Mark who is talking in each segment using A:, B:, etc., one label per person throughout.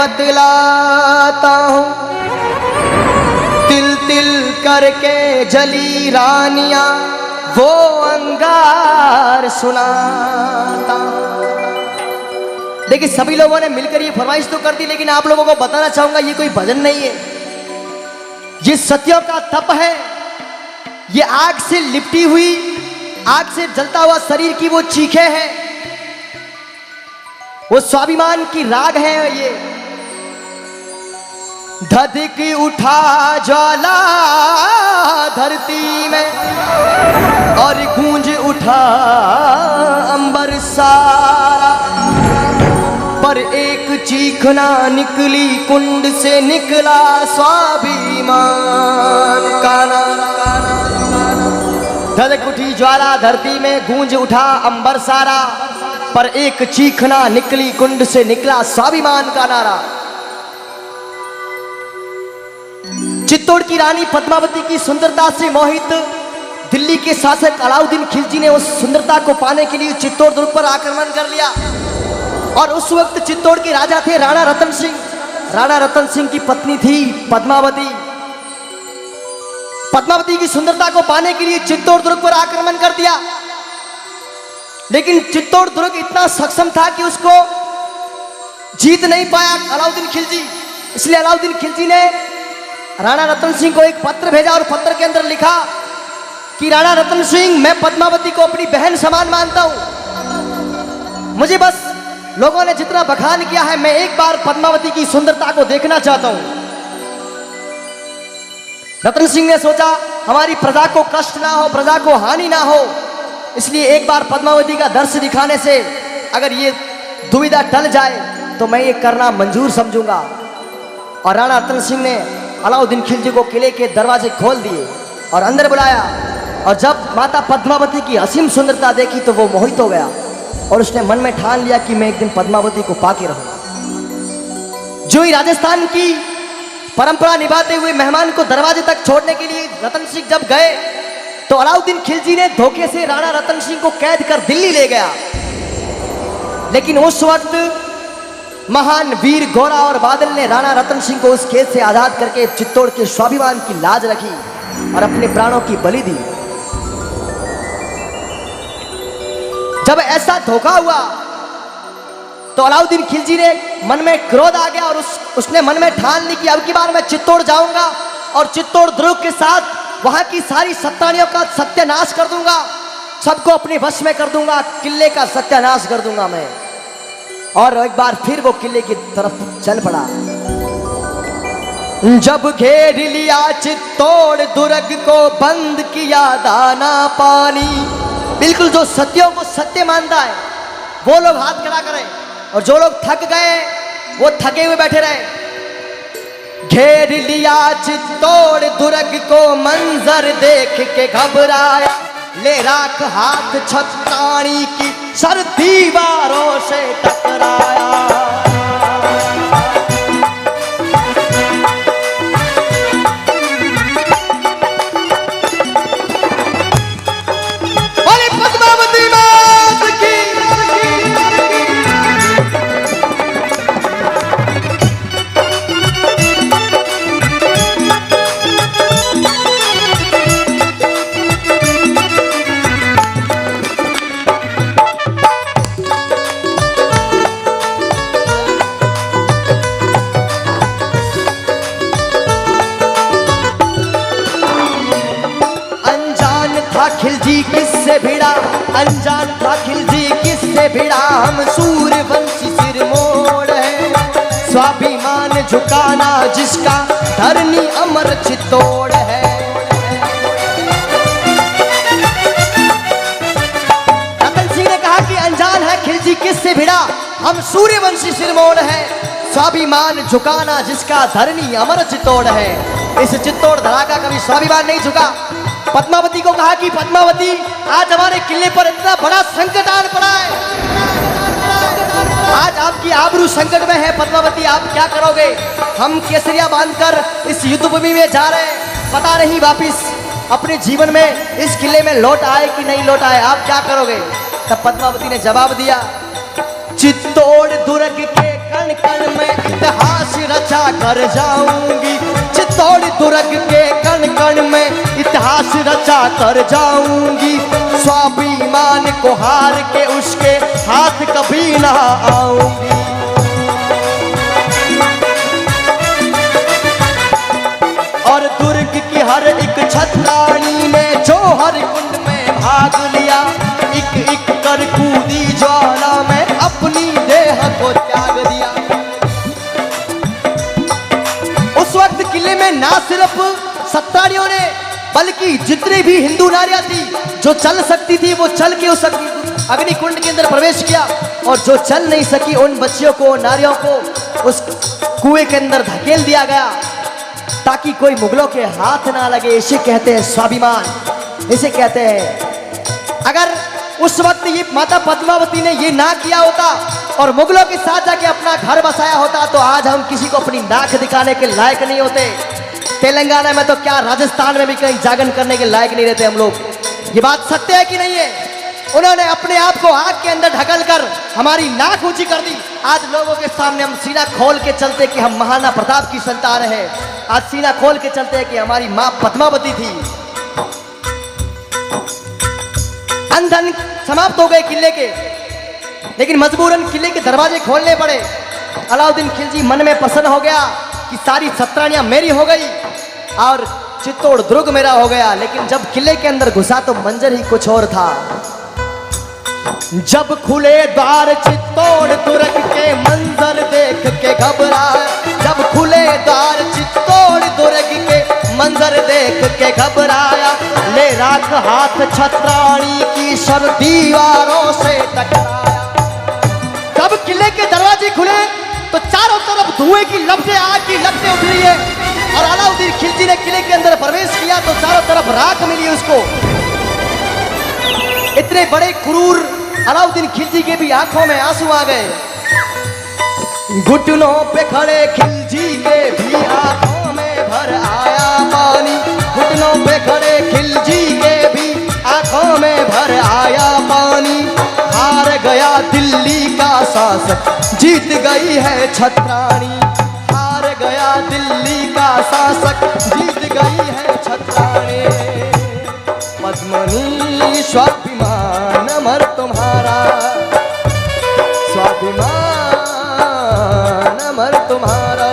A: बतलाता हूँ, तिल तिल करके जली रानियां वो अंगार सुनाता। देखिए सभी लोगों ने मिलकर ये फरमाइश तो कर दी, लेकिन आप लोगों को बताना चाहूंगा ये कोई भजन नहीं है, ये सतियों का तप है। ये आग से लिपटी हुई, आग से जलता हुआ शरीर की वो चीखें हैं, वो स्वाभिमान की राग है। ये धधक उठा ज्वाला धरती में और गूंज उठा अंबर सारा, पर एक चीखना निकली कुंड से निकला स्वाभिमान का नारा। धधक उठी ज्वाला धरती में, गूंज उठा अंबर सारा, पर एक चीखना निकली कुंड से निकला स्वाभिमान का नारा। चित्तौड़ की रानी पद्मावती की सुंदरता से मोहित दिल्ली के शासक अलाउद्दीन खिलजी ने उस सुंदरता को पाने के लिए चित्तौड़ दुर्ग पर आक्रमण कर लिया। और उस वक्त चित्तौड़ के राजा थे राणा रतन सिंह। राणा रतन सिंह की पत्नी थी पद्मावती। पद्मावती की सुंदरता को पाने के लिए चित्तौड़ दुर्ग पर आक्रमण कर दिया, लेकिन चित्तौड़ दुर्ग इतना सक्षम था कि उसको जीत नहीं पाया अलाउद्दीन खिलजी। इसलिए अलाउद्दीन खिलजी ने राणा रतन सिंह को एक पत्र भेजा और पत्र के अंदर लिखा कि राणा रतन सिंह, मैं पद्मावती को अपनी बहन समान मानता हूं, मुझे बस लोगों ने जितना बखान किया है, मैं एक बार पद्मावती की सुंदरता को देखना चाहता हूं। रतन सिंह ने सोचा हमारी प्रजा को कष्ट ना हो, प्रजा को हानि ना हो, इसलिए एक बार पद्मावती का दर्श दिखाने से अगर ये दुविधा टल जाए तो मैं ये करना मंजूर समझूंगा। और राणा रतन सिंह ने अलाउद्दीन खिलजी को किले के दरवाजे खोल दिए और अंदर बुलाया, और जब माता पद्मावती की असीम सुंदरता देखी तो वो मोहित हो गया और उसने मन में ठान लिया कि मैं एक दिन पद्मावती को पाके रहूंगा। जो ही राजस्थान की परंपरा निभाते हुए मेहमान को दरवाजे तक छोड़ने के लिए रतन सिंह जब गए तो अलाउद्दीन खिलजी ने धोखे से राणा रतन सिंह को कैद कर दिल्ली ले गया। लेकिन उस वक्त महान वीर गोरा और बादल ने राणा रतन सिंह को उस कैद से आजाद करके चित्तौड़ के स्वाभिमान की लाज रखी और अपने प्राणों की बलि दी। जब ऐसा धोखा हुआ तो अलाउद्दीन खिलजी ने मन में क्रोध आ गया और उसने मन में ठान ली कि अब की बार मैं चित्तौड़ जाऊंगा और चित्तौड़ दुर्ग के साथ वहां की सारी सत्तानियों का सत्यानाश कर दूंगा, सबको अपने वश में कर दूंगा, किले का सत्यानाश कर दूंगा मैं। और एक बार फिर वो किले की तरफ चल पड़ा। जब घेर लिया चित्तौड़ दुर्ग को, बंद किया दाना पानी। बिल्कुल जो सत्यों को सत्य मानता है वो लोग हाथ खड़ा करें, और जो लोग थक गए वो थके हुए बैठे रहे। घेर लिया चित्तौड़ दुर्ग को, मंजर देख के घबराया, ले राख हाथ छत्राणी की, सर दीवारों से टकराया। खिलजी किससे भिड़ा, अनजान था खिलजी किससे भिड़ा, हम सूर्यवंशी सिर मोड़ है, स्वाभिमान झुकाना जिसका, धरनी अमर चित्तौड़ है। रतन सिंह ने कहा कि अनजान है खिलजी किससे भिड़ा, हम सूर्यवंशी सिर मोड़ है, स्वाभिमान झुकाना जिसका, धरनी अमर चित्तौड़ है। इस चित्तौड़ धरा का कभी स्वाभिमान नहीं झुका। पद्मावती को कहा कि पद्मावती, आज हमारे किले पर इतना बड़ा संकट आन पड़ा है, आज आपकी आबरू संकट में है पद्मावती, आप क्या करोगे? हम केसरिया बांधकर इस युद्ध भूमि में जा रहे हैं, पता नहीं वापिस अपने जीवन में इस किले में लौट आए कि नहीं लौट आए, आप क्या करोगे? तब पद्मावती ने जवाब दिया, चित्तौड़ दुर्ग के कण कण में इतिहास रचा कर जाऊंगी, चित्तौड़ दुर्ग के कण कण में इतिहास रचा कर जाऊंगी, स्वाभिमान को हार के उसके हाथ कभी ना आऊंगी। और दुर्ग की हर एक छत्राणी ने जो हर कुंड में भाग लिया, एक एक कर कूदी ज्वाला में अपनी देह को त्याग दिया। उस वक्त किले में ना सिर्फ छत्राणियों ने बल्कि जितनी भी हिंदू नारियां थी जो चल सकती थी वो चल के उस अग्नि कुंड के अंदर प्रवेश किया, और जो चल नहीं सकी उन बच्चियों को, नारियों को उस कुएं के अंदर धकेल दिया गया ताकि कोई मुगलों के हाथ ना लगे। इसे कहते हैं स्वाभिमान, इसे कहते हैं। अगर उस वक्त ये माता पद्मावती ने ये ना किया होता और मुगलों के साथ जाके अपना घर बसाया होता तो आज हम किसी को अपनी नाक दिखाने के लायक नहीं होते। तेलंगाना में तो क्या, राजस्थान में भी कहीं जागरण करने के लायक नहीं रहते हम लोग। ये बात सत्य है कि नहीं है? उन्होंने अपने आप को आग के अंदर ढकल कर हमारी नाक ऊंची कर दी। आज लोगों के सामने हम सीना खोल के चलते कि हम महाराणा प्रताप की संतान है। आज सीना खोल के चलते हैं कि हमारी मां पद्मावती थी। अंधन समाप्त हो गए किले के, लेकिन मजबूरन किले के दरवाजे खोलने पड़े। अलाउद्दीन खिलजी मन में प्रसन्न हो गया कि सारी छत्राणियां मेरी हो गई और चित्तौड़ दुर्ग मेरा हो गया। लेकिन जब किले के अंदर घुसा तो मंजर ही कुछ और था। जब खुले द्वार चित्तौड़ दुर्ग के मंजर देख के घबराया, जब खुले द्वार चित्तौड़ दुर्ग के मंजर देख के घबराया, ले राख हाथ छत्राणी की सर दीवारों से टकराया। जब किले के दरवाजे खुले तो चारों तरफ धुएं की लपटें, आग की लपटें उठ रही है, और अलाउद्दीन खिलजी ने किले के अंदर प्रवेश किया तो चारों तरफ राख मिली उसको। इतने बड़े क्रूर अलाउद्दीन खिलजी के भी आंखों में आंसू आ गए। घुटनों पे खड़े खिलजी के भी आंखों में भर आया पानी, घुटनों पे खड़े खिलजी के भी आंखों में भर आया पानी। हार गया दिल्ली का शासक, जीत गई है छत्राणी, हार गया दिल्ली का शासक, जीत गई है छत्राणी। पद्मनी स्वाभिमान अमर तुम्हारा, स्वाभिमान अमर तुम्हारा,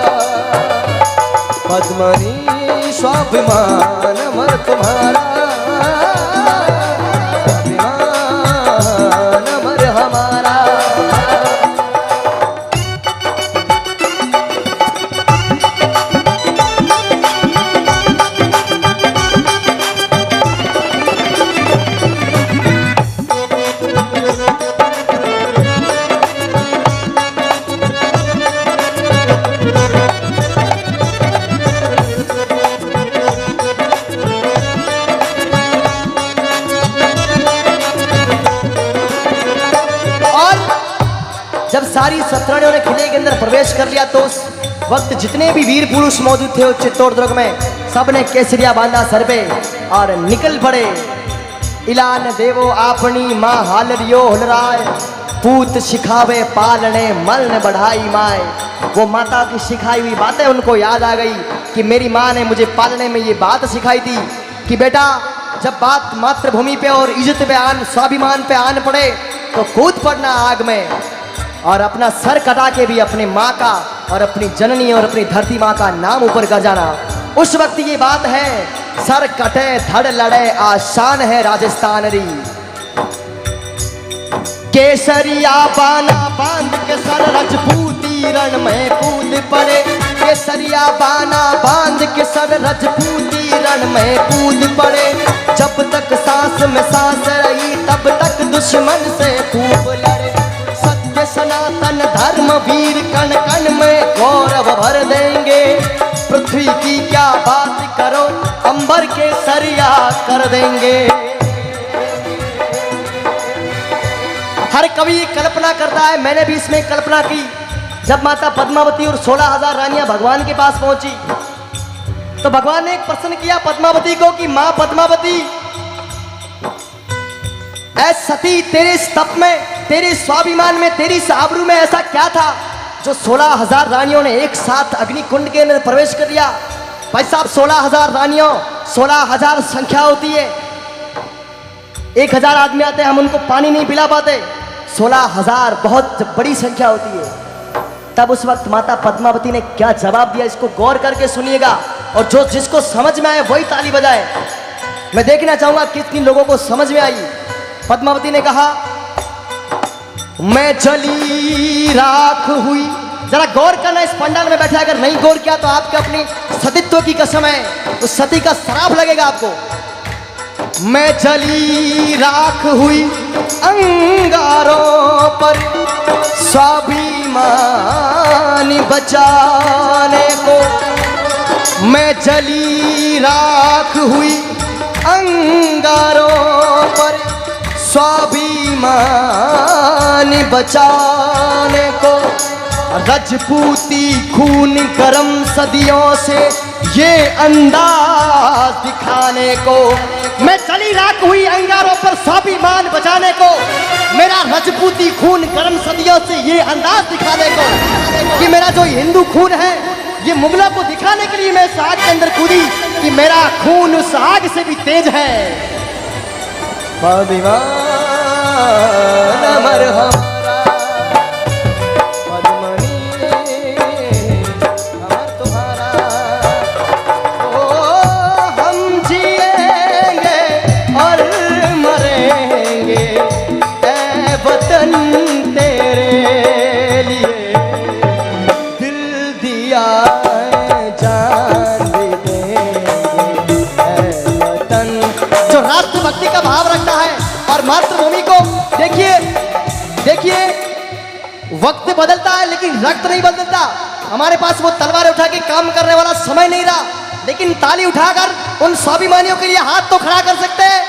A: पद्मनी स्वाभिमान अमर तुम्हारा, स्वाभिमान अमर हमारा। जब सारी छत्राणियों ने किले के अंदर प्रवेश कर लिया तो उस वक्त जितने भी वीर पुरुष मौजूद थे उस चित्तौड़ दुर्ग में, सबने केसरिया बांधा सर पे और निकल पड़े। इलान देवो आपनी माँ हालरियो हुलराय, पूत सिखावे पालने मलन बढ़ाई माए। वो माता की सिखाई हुई बातें उनको याद आ गई कि मेरी माँ ने मुझे पालने में ये बात सिखाई थी कि बेटा जब बात मातृभूमि पे और इज्जत पे आन, स्वाभिमान पे आन पड़े तो कूद पड़ना आग में, और अपना सर कटा के भी अपने माँ का और अपनी जननी और अपनी धरती माँ का नाम ऊपर कर जाना। उस वक्त ये बात है, सर कटे धड़ लड़े आसान है राजस्थान री। केसरिया बाना बांध के सर रजपूती रण में कूद पड़े, केसरिया बाना बांध के सर रजपूती रण में कूद पड़े। जब तक सांस में सांस रही तब तक दुश्मन से खूब लड़े। सत्य सनातन धर्म वीर कण कण में गौरव भर देंगे, पृथ्वी की क्या बात करो अंबर के सरिया कर देंगे। हर कवि कल्पना करता है, मैंने भी इसमें कल्पना की। जब माता पद्मावती और 16,000 रानियां भगवान के पास पहुंची तो भगवान ने एक प्रश्न किया पद्मावती को कि मां पद्मावती, ऐ सती तेरे स्तप में, तेरे स्वाभिमान में, तेरी आबरू में ऐसा क्या था जो 16,000 रानियों ने एक साथ अग्निकुंड के अंदर प्रवेश कर लिया। भाई साहब 16,000 रानियों, 16,000 संख्या होती है। 1,000 आदमी आते हैं, हम उनको पानी नहीं पिला पाते। 16,000 बहुत बड़ी संख्या होती है। तब उस वक्त माता पद्मावती ने क्या जवाब दिया, इसको गौर करके सुनिएगा, और जो जिसको समझ में आए वही ताली बजाए। मैं देखना चाहूंगा कितने लोगों को समझ में आई। पद्मावती ने कहा, मैं जली राख हुई। जरा गौर करना इस पंडाल में बैठे, अगर नहीं गौर किया तो आपके अपनी सतीत्व की कसम है, उस सती का श्राप लगेगा आपको। मैं जली राख हुई अंगारों पर स्वाभिमान बचाने को। मैं जली राख हुई अंगारों पर स्वाभिमान बचाने को। रजपूती खून गरम सदियों से ये अंदाज दिखाने को। मैं जली राख हुई अंगारों पर स्वाभिमान बचाने को। मेरा रजपूती खून गरम सदियों से ये अंदाज दिखाने को कि मेरा जो हिंदू खून है ये मुगलों को दिखाने के लिए मैं इस आग के अंदर कूदी कि मेरा खून उस आग से भी तेज है। स्वाभिमान अमर हमारा, पद्मनी अमर तुम्हारा। ओ हम जिएंगे और मरेंगे ऐ वतन तेरे लिए। दिल दिया जान भी देंगे ऐ वतन। जो राष्ट्रभक्ति का भाव रखता है और मातृभूमि को, देखिए देखिए, वक्त बदलता है लेकिन रक्त नहीं बदलता। हमारे पास वो तलवार उठा के काम करने वाला समय नहीं रहा, लेकिन ताली उठाकर उन स्वाभिमानियों के लिए हाथ तो खड़ा कर सकते हैं।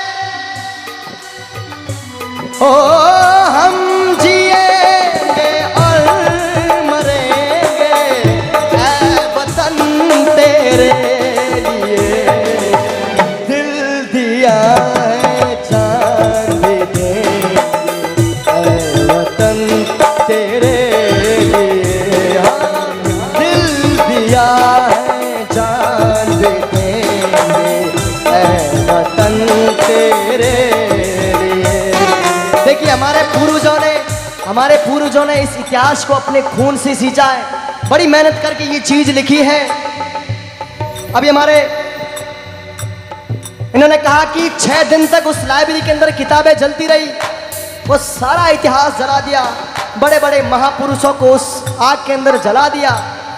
A: ओ हम जिएंगे और मरेंगे ऐ वतन तेरे लिए। दिल दिया है जान भी देंगे ऐ वतन तेरे लिए। हाँ, दिल दिया है जान भी देंगे ऐ वतन तेरे लिए। देखिए हमारे पूर्वजों ने इस इतिहास को अपने खून से सींचा है, बड़ी मेहनत करके ये चीज लिखी है। अभी इन्होंने कहा कि 6 दिन तक उस लाइब्रेरी के अंदर किताबें जलती रही, वो सारा इतिहास जला दिया, बड़े बड़े महापुरुषों को उस आग के अंदर जला दिया।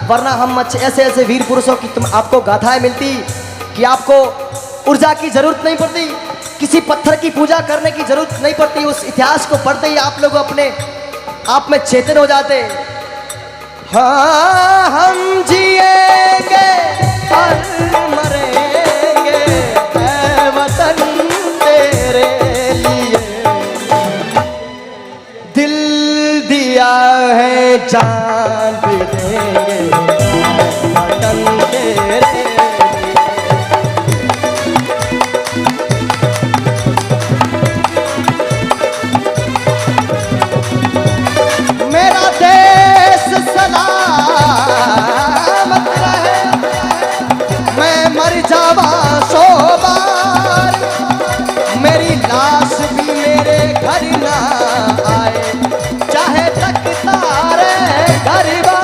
A: वरना हम ऐसे ऐसे वीर पुरुषों की आपको गाथाएं मिलती कि आपको ऊर्जा की जरूरत नहीं पड़ती, किसी पत्थर की पूजा करने की जरूरत नहीं पड़ती। उस इतिहास को पढ़ते ही आप लोग अपने आप में चेतन हो जाते। हाँ हम जिएंगे और मरेंगे ऐ वतन तेरे लिए। दिल दिया है जान भी देंगे वतन तेरे लिए। मेरा देश सलामत रहे, मैं मर जावा 100 बार, मेरी लाश भी मेरे घर ना आए, चाहे तकता रहे घर बार।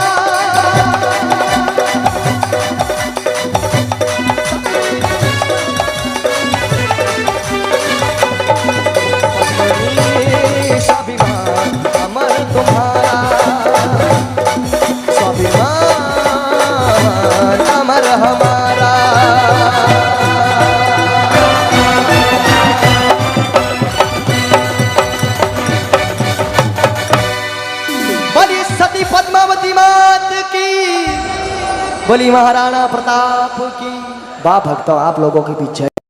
A: स्वाभिमान अमर तुम्हारा, स्वाभिमान अमर हमारा। बोली सती पद्मावती मात की, बोली महाराणा प्रताप की। वाह भक्तों, आप लोगों के पीछे